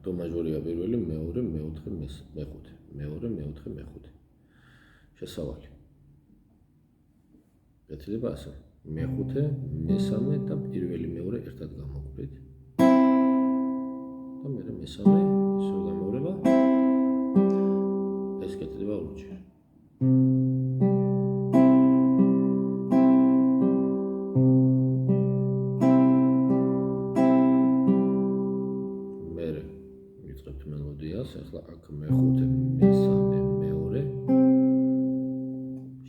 დო მაჟორია პირველი, მეორე, მეოთხე, მეხუთე. მეორე, მეოთხე, მეხუთე. შესავალი. გეცილება ასე. მეხუთე, მესამე და პირველი, მეორე ერთად გამოვყრით. და მე მესამე ისევ გამოვრება. ეს გეცილება ორჯერ. ახლა აქ მეხუთე, მესამე, მეორე.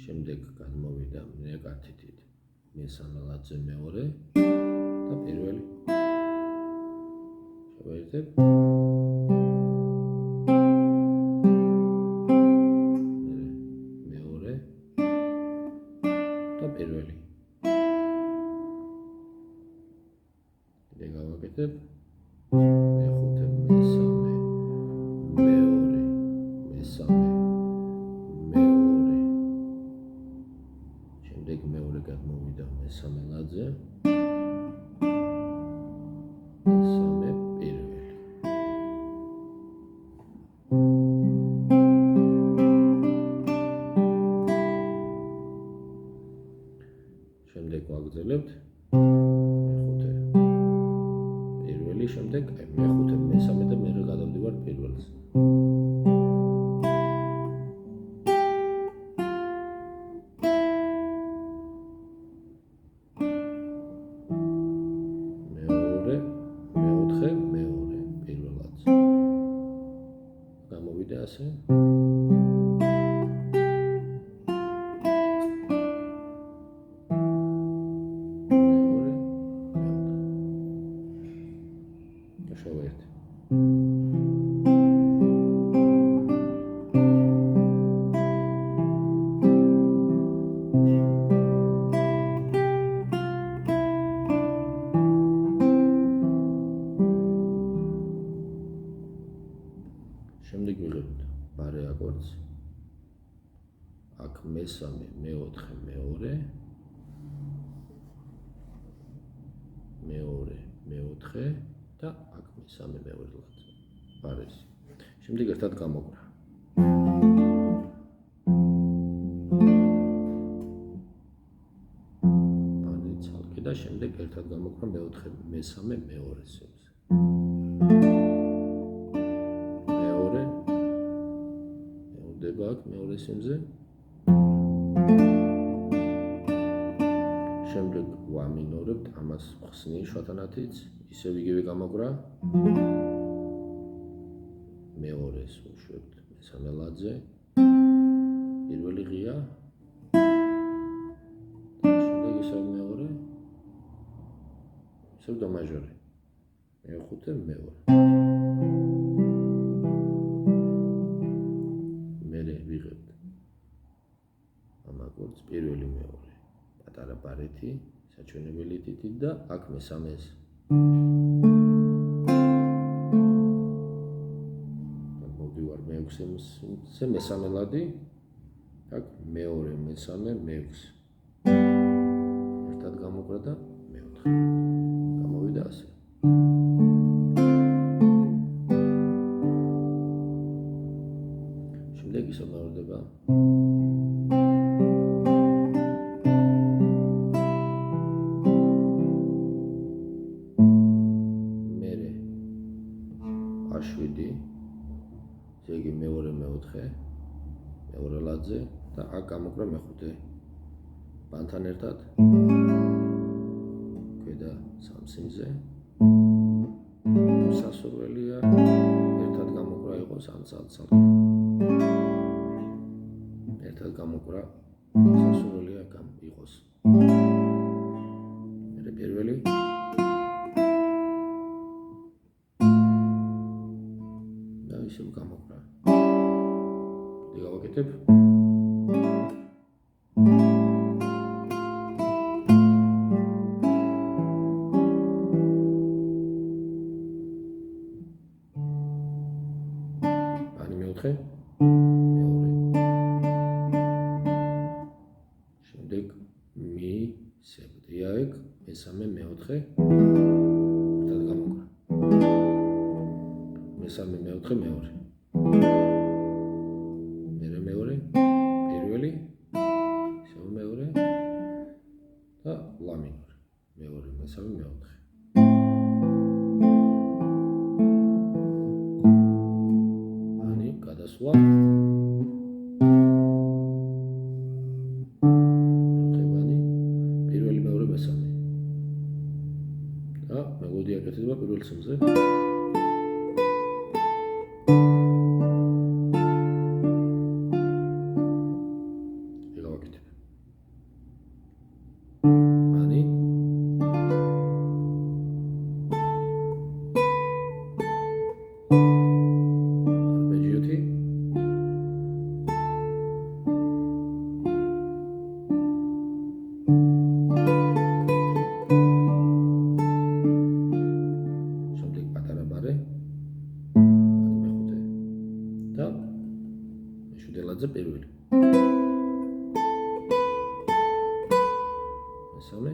შემდეგ გადმოვიდა ნეგატივით მესამე ლაძე მეორე და პირველი. შევერთებ. მეორე და პირველი. კიდე გავაკეთებ. მეხუთე, მესამე, მეორე, მესამე, მეორე. შემდეგ მეორე გადმოვიდა მესამე ლაძე. მესამე, პირველი. შემდეგ ვაგრძელებთ. მეხუთე, პირველი, შემდეგ მეხუთე, მესამე და მე გადავდივარ პირველს. მეორე, მეოთხე, მეორე, პირველად. გამოვიდა ასე. მეორე, მეოთხე. შევერთე. შემდეგ ვიღებთ ბარე აკორდს. აქ მესამე, მეოთხე, მეორე. მეორე, მეოთხე და აქ მესამე, მეორე ლაძე. ბარეს. შემდეგ ერთად გამოვყრა. ბარე ცალკე და შემდეგ ერთად გამოვყრა მეოთხე, მესამე, მეორე სიმს. აქ მეორე სიმზე. შემდეგ ვამინორებთ ამას ხსნი შუათანათიც, ისევ იგივე გამოგრა. მეორეს ვუშვებთ მესამე ლაძე. პირველი ღია. შემდეგ ისევ მეორე. ისევ დო მაჟორი. მეხუთე, მეორე. ვიღებთ ამ აკორდს პირველი, მეორე. პატარა ბარეთი, საჩვენებელი თითით და აქ მესამეს. მოვდივარ მეექვსე, მესამე ლადი. აქ მეორე, მესამე, მეექვსე. ერთად გამოვყრა და მეოთხე. გამოვიდა ასე. შემდეგ ისევ მოვარდება. მერე A7, ზეგი მეორე, მეოთხე, მეორე ლაძე და აქ გამოგრა მეხუთე. ბანთან ერთად. ქვედა სამსიმზე. სასურველია. ერთად გამოგრა იყოს ამ ცალ-ცალკე. ერთად გამოგრა სასურველია იყოს. მე პირველი. და ისევ გამოგრა. კიდე გავაკეთებ. ბანი მეოთხე. მეორე. შემდეგ მისებდია ეგ მესამე, მეოთხე. ერთად გამოგრა. მესამე, მეოთხე, მეორე. მერე მეორე, პირველი, ისევ მეორე და ლა მინორი. მეორე, მესამე, მეოთხე. ბანი, გადასვლა. მეოთხე ბანი, პირველი, მეორე, მესამე. და მელოდია კეთდება პირველ სიმზე. მეხუთე პირველი. მესამე,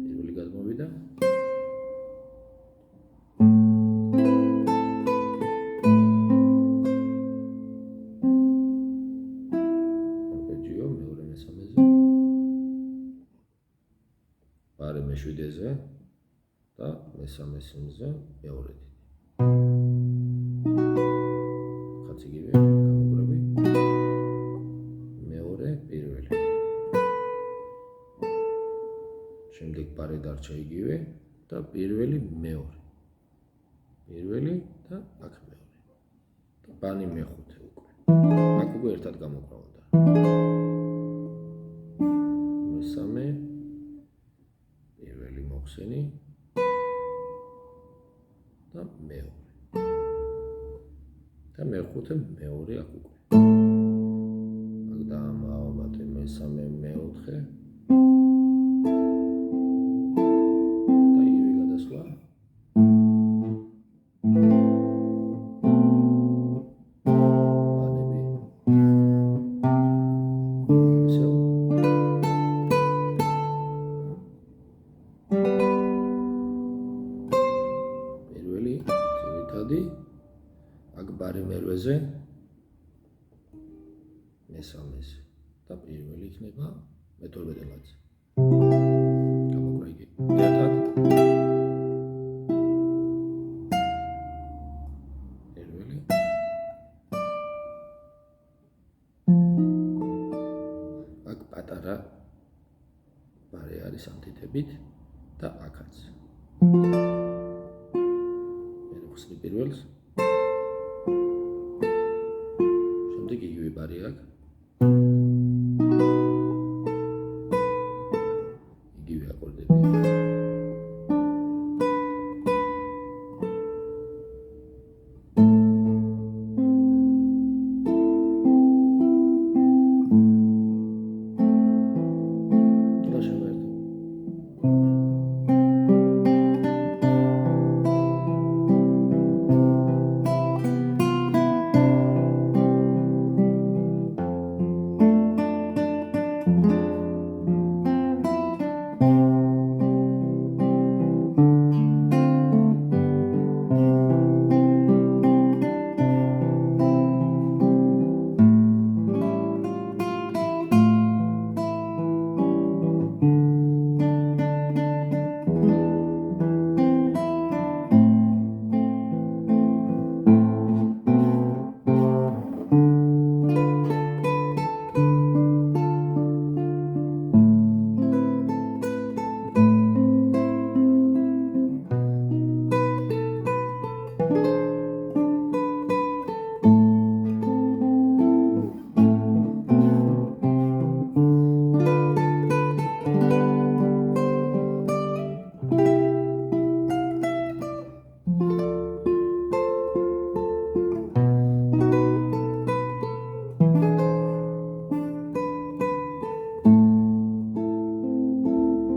პირველი გადმოვიდა. არპეჯიო მეორე მესამეზე. ბარი მეშვიდეზე და მესამე სიმზე მეორე დიდი. იგივე გამოყრები მეორე პირველი შემდეგ პარე დარჩა იგივე და პირველი მეორე პირველი და აქ მეორე და ბანი მეხუთე უკვე აქ უკვე ერთად გამოკრავდა მესამე პირველი მოხსენი და მეორე და მეხუთე მეორე აქ უკვე. აქ დაამავალე მესამე მეოთხე. და იგივე გადასვლა. ბანები. ისევ. პირველი ძირითადი აქ ბარი მერვეზე მესამეზე და პირველი იქნება მე-12 ლაძე. გამოკრა იგი ერთად. პირველი. აქ პატარა ბარი არის ამ თითებით და აქაც. მე ვხსნი პირველს. იგივე ბარი აქვს.